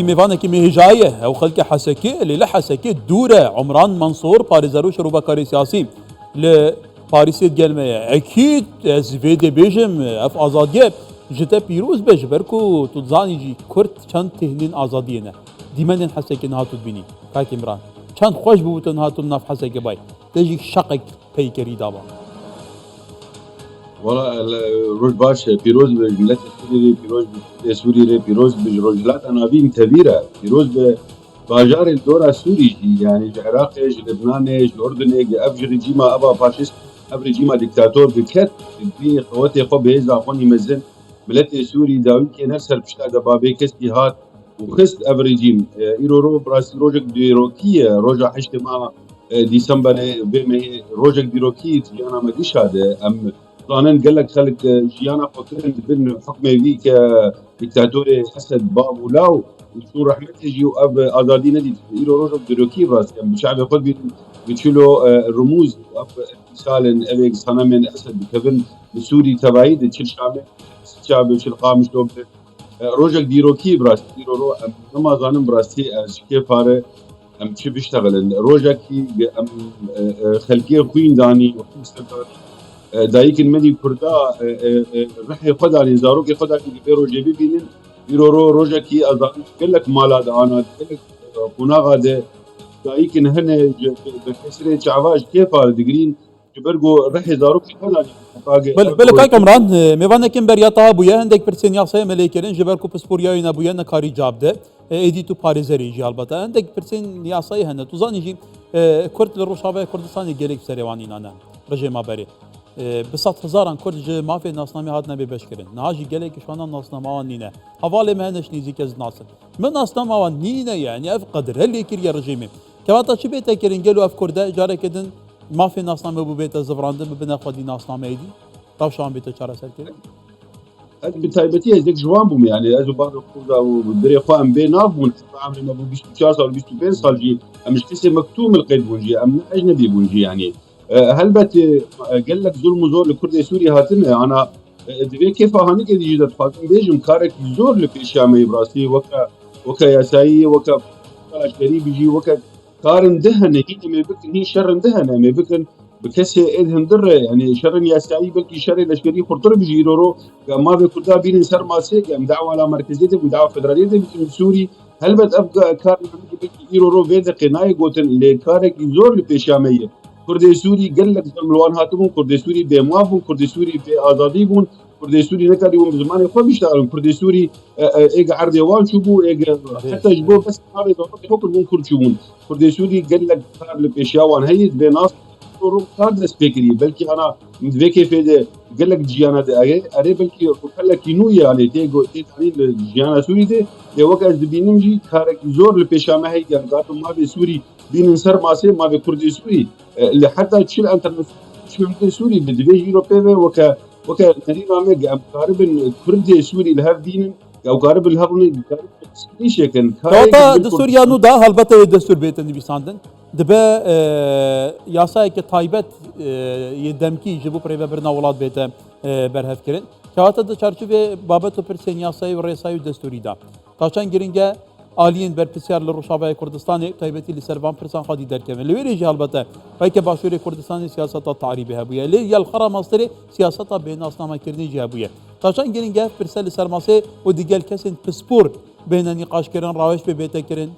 میوانه که مهجایه او خلق حسکی لیل حسکی دوره عمران منصور پاريزارو شروع کاری سیاسی ل پاریسیت گلمه اکید از وید بیجم اف آزادیه جتا پیروز بج برکو تو زانی جی کرد چند تهنین آزادیه نه دیمن حسکی نهاتو بینی کاک عمران چند خوش بودن نهاتو نف حسکی بای تجی شقق پیکری دابا والله روج باش پیروز به ملت سوریه پیروز به سوریه پیروز به رجلات انابیم كبيره پیروز به باجار الدورة سوري يعني العراق لبنان الأردن أب رجيما أبا فاشيست أب رجيما ديكتاتور بكت في قوتي خو بيزا خوني مزن ملت سوري داوي كي نفسر بشتا بابي كستي هات وخست أب رجيم إيرو رو براسي روجك ديروكية روجا حشتما ديسمبر بما روجك ديروكية جيانا ما ديش هذا أم قانون قال لك خلك جيانا فكرن بين حكم فيك ديكتاتوري حسد باب ولاو شو راح يجي اب ازادي ندي يرو روج دروكي راس يعني الشعب يقول بتشيلوا الرموز اب اتصال ابيك سنه من اسد كفن بسوري تبعيد تشيل شعب تشيل قامش لو روجك ديروكي براس يرو رو ما ظنن براسي كيف هذا ام تشي بيشتغل روجك ام خلقيه خوين داني دايك المدي كردا رح يقعد على زاروك يقعد على بيرو جيبي بينن يرو روجكي أظن قال لك مالاد أنا قال لك قناغة ده دايك هنا بكسر شعواج كيف على دقرين جبرجو رح يزاروك يقعد على بل کاک عمران میوانه کم بریاتا بویا هندک پرسین یاسای ملیکرین جبر کو پسپوریای نبویا نکاری جاب ده ایدی تو پاریزری جی البته هندک پرسین یاسای هنه تو زانی جی کرد لروشابه کردستانی گلیک سریوانی نانه رجع ما بری بسات هزاران کرد ما في ناسنامي هات نبي بشكرن نهاجي قالك شوانا ناسنامي نينا حوالي مهنش نيزي كز ناصر من ناسنامي نينا يعني اف قدر هل يكير يا رجيمي كواتا شي بيتا كيرن قالوا اف كردا جاري كدن ما في ناسنامي بو بيتا زفراندن ببنا خدي ناسنامي ايدي طاوشان بيتا شارع سلكي بتايبتي هزيك جوان بوم يعني ازو بعض الخوضة وبدري خوان بين نافون عمري ما بو بيشتو 4 صار بيشتو 5 صار جي مش كسي مكتوم القيد بونجي ام اجنبي بونجي يعني هل بت قال لك ظلم زور لكرد سوري هاتنا انا دبي كيف هاني كده جدت فاضي بيجم كارك زور لبيشامي براسي وكا ياساي وكا عسكري بيجي وكا كارن دهنه هي ما بكن هي شر دهنه ما بكن بكسي ادهم در يعني شر ياساي بلكي شر العسكري خطر بيجي رورو ما بكردا بين سر ماسي دعوه على مركزيه ودعوه فدراليه بكن سوري هل بت ابقى كارن بلكي يورو بيد قناي قوتن لكارك زور لبيشاميه كرد سوري قال لك زملوان هاتبون كرد سوري بموافون كرد سوري بآزادي بون كرد سوري نكاري بون بزمان يخوة بيشتغلون كرد سوري ايقا عردوان شبو ايقا حتى جبو بس هذا يحكر بون كرد شبون كرد سوري قال لك كار لبيشاوان هيد بناس كارد سبيكري بلكي انا مدبكي في قال لك جيانا دي اري بلكي قال لك ينو يعني تيجو تاني جيانا سوري دي وقت بينمجي كارك زور لبيشامه هي قالوا ما بسوري بين نصر ماسي ما بكردي سوري اللي حتى تشيل انترناسيونال سوري بدبي يوروبي وكا تقريبا ما قارب كردي سوري لهاف دين او قارب الهرني قارب ليش كان كاتا دستور يانو دا البته دستور بيت اللي بيساندن دبا ياساي كتايبت يدمكي جبو بريبا برنا ولاد بيت برهف كرن كاتا د چارچوبه بابت پرسن ياساي و رساي دستوري دا تاچان گرينگه آلین بر پرسیار لروشابه کردستان تایبتی لسربان پرسان خادی درکمه لویری جه البته پایک باشور کردستان سیاستا تعریبه هبویه لی یال خرا ماستری سیاستا بین اسنامه کرنی جه هبویه تاشان گرینگه پرسل سرماسه و دیگل کسین پسپور بین نقاش کرن راوش به بیت کرن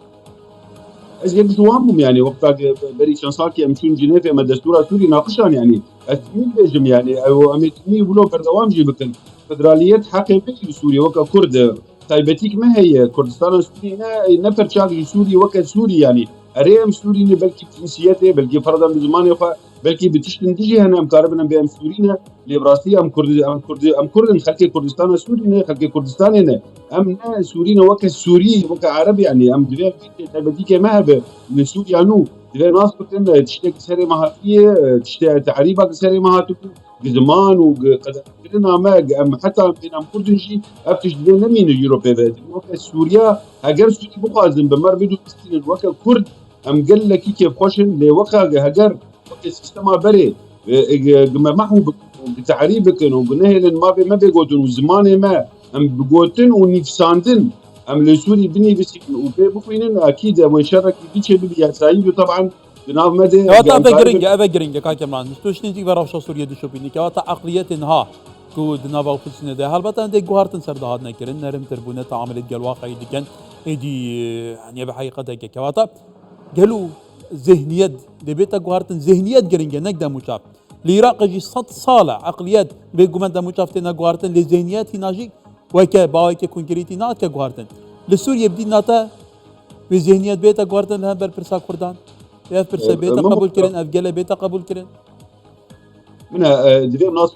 از قد توامهم يعني وقتها بري شانساكي امشون جنيف اما الدستور السوري ناقشان يعني التميم بيجم يعني او امي ولو بردوام جيبكن فدراليات حقيقيه سوريا وكا كرد تايبتيك ما هي كردستان السوري نفر شاقي سوري وكا سوري يعني اريم سوري بلكي جنسيته بلكي فرضا بزمان بلكي بتشتن تجي هنا مقاربنا بام سورينا ليبراسي ام كرد خلقي كردستان السوري خلقي كردستان هنا ام سورينا وكا سوري وكا عربي يعني ام دفاع تايبتيك ما هي من سوريا نو دفاع ناس كنت تشتكي سري مهاتيه تشتكي تعريبك سري مهاتكو بزمان وقدرنا ما حتى بين كردنجي افتش دينا مين يوروبي بعد وقت سوريا هاجر سوري بقازم بمر بدو بستين وقت كرد ام قال لك كيف خوشن لوقت هاجر وقت سيستما بري ما معه بتعريبك وبنهل ما بيقولون وزمان ما ام بقولتن ونفساندن ام لسوري بني بسين وبفينن اكيد وشارك بيتش بيا سعيد طبعا بناف مدى كواتا قام قارب أبا جرينجا كاكمران مستوش نيجي برا سوريا دو شوبيني كواتا عقليتها كو دنابا وفلسنا ده هالبتا عندك جوهرتن سرد هادنا كرن نرم تربونة تعاملت جل واقعي دي كان يدي يعني بحقيقة كواتا قالوا ذهنيات دبيتا جوهرتن ذهنيات جرينجا نقدا مشاف العراق جي صد صالة عقليات بيجومان دا مشاف تنا جوهرتن لذهنيات هناجي وكا باوكا كونكريتي نات كجوهرتن لسوريا بدي ناتا بذهنيات بيتا جوهرتن لها برسا كردان يا برسا بيتا قبول كرن أفجلا بيتا قبول كرن من دريم ناس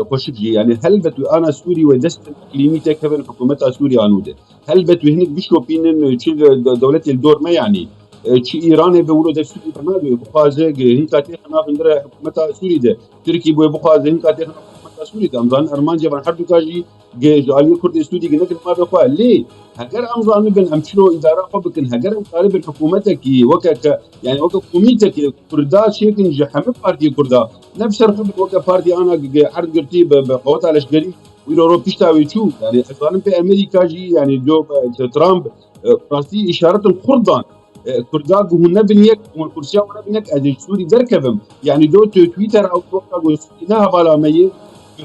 خوشجي يعني هل بتو انا سوري ودست اقليمي تكفن حكومه سوريا عنوده هل بتو هناك بيشو بينن دولة الدور ما يعني شي ايران بيقولوا ده سوري ما بخازه هي كاتي خنا بندره حكومه سوري ده تركي بو بخازه هي كاتي خنا حكومه سوري ده امزان ارمان جبان حرب كاجي جالي كرد سوري نك ما بخوا ليه هجر امزان بن امشلو اداره فبكن هجر طالب حكومتك وكك يعني وكك حكومتك كردا شيكن جحم بارتي كردا نفس الرقم وكا بارتي انا عرض قرتي بقوات الاشقري ويرو بيشتا ويشو يعني اصلا في امريكا جي يعني جو ترامب راسي اشاره القردان كرداغ هنا بنيك والكرسي هنا بنيك ادي سوري دركبم يعني دو تويتر او توقع سورينا بالا مي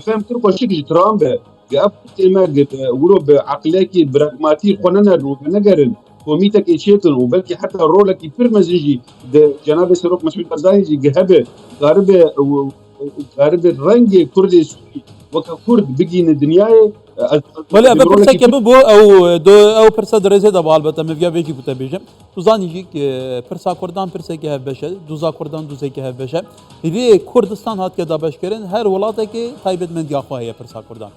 فهم كل شيء ترامب جاب ما ورو بعقلك براغماتي قننا ونجرن كوميتك شيتن وبلكي حتى رولك يفرمزجي جناب سروق مسعود برزاني جهبه غارب الرنج كردي سوري وككرد بقي الدنيا ولی اما پرسه که بو او پرسه درزه دا بال بته مفیا بیجی بوده بیجم تو زانی جی پرسه کردان پرسه که هف بشه دوزا کردان دوزه که هف بشه لی کردستان هات که دا بش کرن هر ولاته که تایبت من دیاخواهی پرسه کردان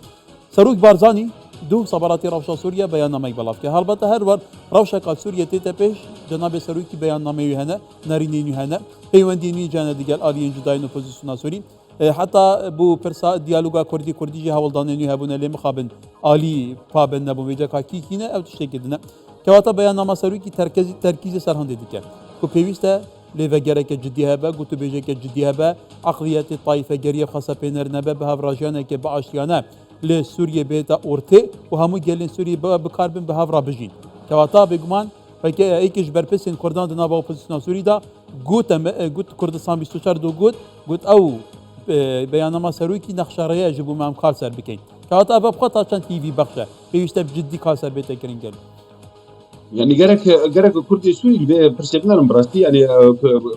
سروک بارزانی دو صبراتی روشا سوریا بیان نامه بلاف که البته هر بار روشا کال سوریا تیت پیش جناب سروکی بیان نامه یهنه نرینی یهنه پیوندینی جان دیگر آلیین جدای اپوزیسیون سوری حتى بو برسا ديالوغا كردي جي هولدانينو هبونا لي مخابن آلي پابن نبو ويجا كاكي كينا او تشتي كدنا كواتا بيان نامه سروكي تركيز سرهند ديكا كو بيويستا ليفا جرك جدي هبا قلت بيجيك جدي هبا عقليات الطائفة جريه خاصة بينر نبا بهافراجانا كي بعشيانا لسوريا بيتا اورتي وهمو جالين سوريا بكاربن بهافرا بجين كواتا بيقمان فكي ايكش بربسين كردان دنا با اوبوزيسيون سوري دا قلت كردستان 24 دو قلت او بيانما سرويكي نخشاريا جبو مام كارسر بكين كواتا بابخطا كان تي في بخشة بيوشتا بجدي كارسر بيتا كرينجل يعني جرك كردي سوري برسبنا براستي يعني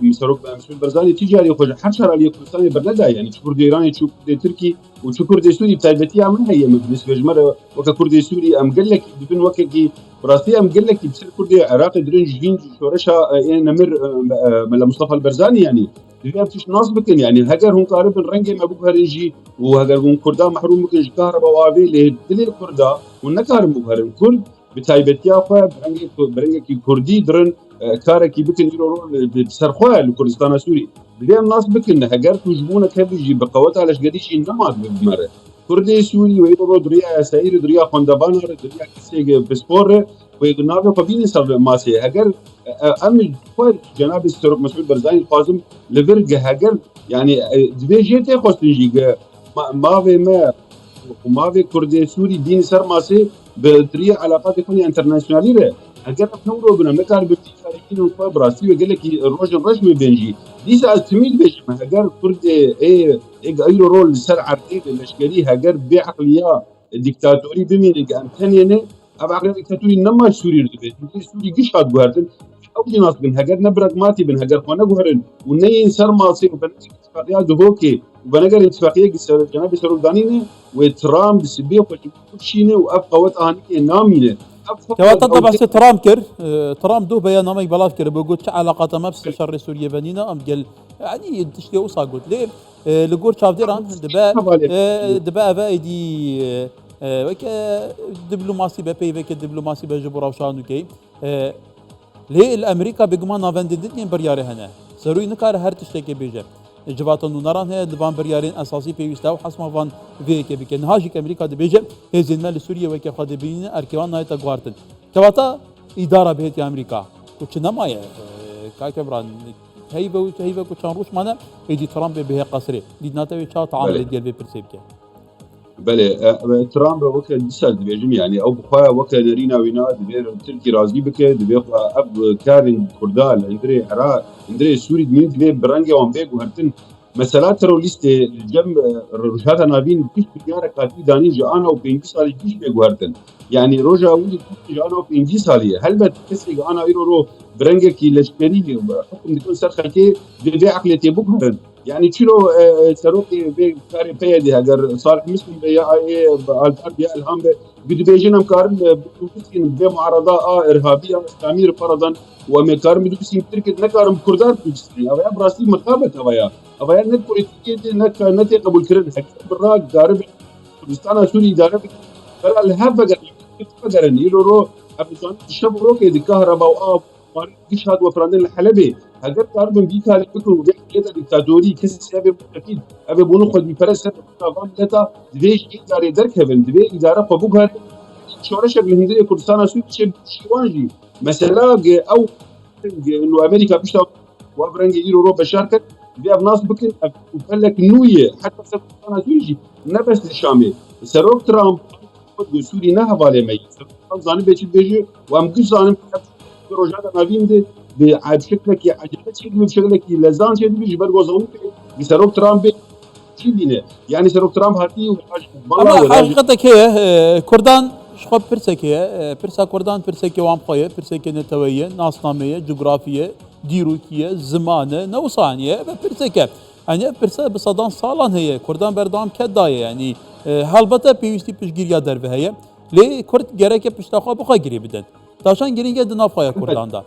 مسروق مسؤول برزاني تجاري خوج حشر عليه كردستان برندا يعني كردي ايراني تشوف كردي تركي وتشوف كردي سوري بتاعتي عمل هي بالنسبه جمره وكردي سوري ام قال لك بدون وكي براستي ام قال لك بصير كردي عراقي درين جين شورشها نمر مصطفى البرزاني يعني دي بتش ناس بكن يعني هجر هم قارب الرنجي ما بو هرنجي وهجر هم كردا محروم بكن كهرباء وافي لدل كردا ونكار مبهرن كرد بتايبتيا خو برنجي كردي درن كاركي بكن يرو بسرخوا لكردستان سوري دي ناس بكن هجر تجبونه كبيجي بقوات على شقديش انما بمره كردي سوري ويدو دريا ساير دريا خندبان دريا كسي بسبور ويغنابه قبيل سر ماسي هجر ام جناب السروق مسعود برزاني القاسم لفرق هجر يعني دبي جيتي خوستنجي ما في ما وما في كردي سوري دين سر ماسي بدري علاقات يكون انترناسيونالي ره هجر نورو بنا مكار بتي خارجين وبراسي وقال لك الرجل رجمي بنجي دي ساعه تميل بيش هجر كردي اي رول سر عرقي الاشكالي هجر بعقليه ديكتاتوري بمين امكانيه ابغى ديكتاتوري نما سوري رتبه سوري قش هاد بهرتن او ناس بن هجر نبرق ماتي بن هجر خونه بهرن وني سر ماسي وبنجي اتفاقيه دبوكي وبنجر اتفاقيه جناب سرودانينه وترامب سبيه وشينه وابقى وطهانيه نامينه كواتا طبعا ترامب كر ترامب دو بيان نامي بلاف كر بقول علاقات ما بس شر سوريا بنينا ام قال يعني تشتي وصا قلت ليه لقول شاف ديران دبا بايدي وك دبلوماسي ببي وك دبلوماسي بجبر وشانو كي ليه الامريكا بجمان نافنددين برياره هنا سروي نكار هر تشتكي بيجا جواتن نوران هي دبان بريارين اساسي بيوستا وحسما فان فيك بكن هاجيك امريكا دبيجا هزين مال سوريا وك خدبين اركوان نايتا غوارتن كواتا اداره بهت امريكا كوتش نمايا كاكبران هيبه كوتشان روش مانا يجي ترامب به قصري دي ناتوي تشا تعامل ديال بيرسيبكا بله ترامب وەکە دیسا دەبێژم یعنی ئەو بخوایە وەکە نەرینا وینا دەبێ ترکی رازی بکە دەبێ ئەب کارین کووردا لە ئەندرێ عێراق ئەندرێ سووری دمین دەبێ بڕەنگێوان بێ گوهرتن مەسەلا تەرۆریستێ جەم ڕۆژهاتە ناوین پیش بریارە کاتی دانی جە ئانا و 5 ساڵی پیش بێ گوهرتن یعنی ڕۆژا ولی جە ئانا و 5 ساڵیە هەلبەت کەسێک ئانا ئیرۆ برەنگێکی لەشکێری حکم دکن سەر خەکێ دەبێ عەقلێ تێ بگوهرن يعني تشيلو سروقي بكاري بيدي هاجر صالح مسلم بيا الفار بيا الهام بدو بيجينا مكارم بتوكسين بمعارضة إرهابية تعمير فرضا ومكارم بدو بسين تركت نكارم كردار بتوكسين أبيا براسي مرتبط أبيا نت بوليتيكية نت قبول كرن حكي براك دارب كردستان سوري دارب ترى الهبة قرن يلو أبيزان الشباب روكي دي كهرباء وآب مارك هاد وفراندن الحلبي اگر کاربن بیکا فکر و بیت دیکتاتوری کسی ابی متفید ابی بونو خود میپرست تمام لتا دیش اداره درکبن دی اداره فبوغ شورش الهنديه كردستان اسود شيوانجي مثلا او انه امريكا بيشتا وابرنج يرو رو بشاركت بياب ناس بكن وفلك نويه حتى كردستان اسود نبس الشامي سروك ترامب سوري نه حواله مي زاني بيجي بيجي وام كش زاني روجات ناوين دي بشكلك عجبت شيء بشكلك لزان شيء بيجي برجوزهم بسروك ترامب شي بينه يعني سروك ترامب هاتي اما حقيقتك هي كردان شخب برسك هي برسا كردان برسك وام خويه برسك نتويه ناسناميه جغرافيه ديروكيه زمانه نوصانيه برسك يعني برسا بصدان صالان هي كردان بردام كدايه يعني هالبته بيوستي بشگيريا دربه هي لي كرد جرك بشتاخو بخا گري بدن تاشان گرينگه دنافخايا كردان دا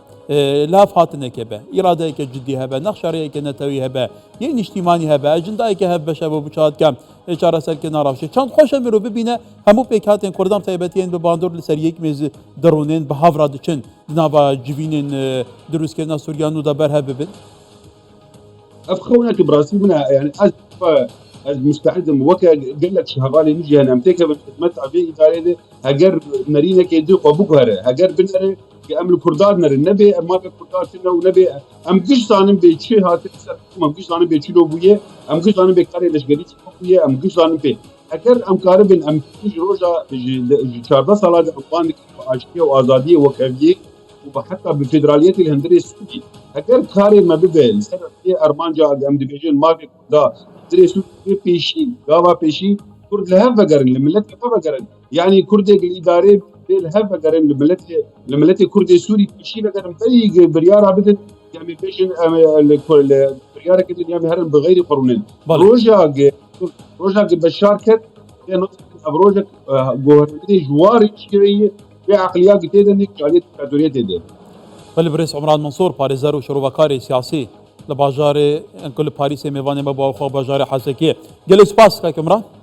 لاف هاتنه كبه إرادة جدي هبه نخشاريه كنتوي هبه ين اجتماعي هبه أجنده هبه شبه بچات كم إشارة سلك نارافشه چند خوش مرو ببینه همو پیکاتین کردان تایبتین به باندور لسر یک میز درونین به هفرا دچن نابا جوینین دروس کردن سوریانو دا بره ببین أفخونك براسي منها يعني از مستعد وكا قال لك شهغالي نجي هنا امتيكا بتمتع به إدارة هجر نرينا كيدو قبوكهره هجر بنره أمل كردار نر نبي أما كردار تنا ونبي أم قش زانم بيشي هات أم قش زانم بيشي لو بويه أم قش زانم بكاري لشجري بويه أم قش زانم بي هجر أم كاربن أم تيجي روجا شاردا صلاة أمبانك عشقية وآزادية وكافية وحتى بالفيدرالية الهندرية السوري هجر كاري ما ببل سنة أرمان جا أم دبيجين ما في كردا دريسو بيشي غابا بيشي كرد لها فقرن لملت لها فقرن يعني كرد الإدارة لها فقرن لملت كرد سوري بيشي فقرن فريق بريارة بدن يعني بيشن بريارة كده يعني هرن بغير قرونين روجا بشاركت روجا جوهرتي جواري شوية في عقليات كده نك عليه دكتاتورية كده بريس عمران منصور باريزر وشروبكاري سياسي لباجار كل باريس ميوان ما باخو باجار حسكيه جل سباس كامران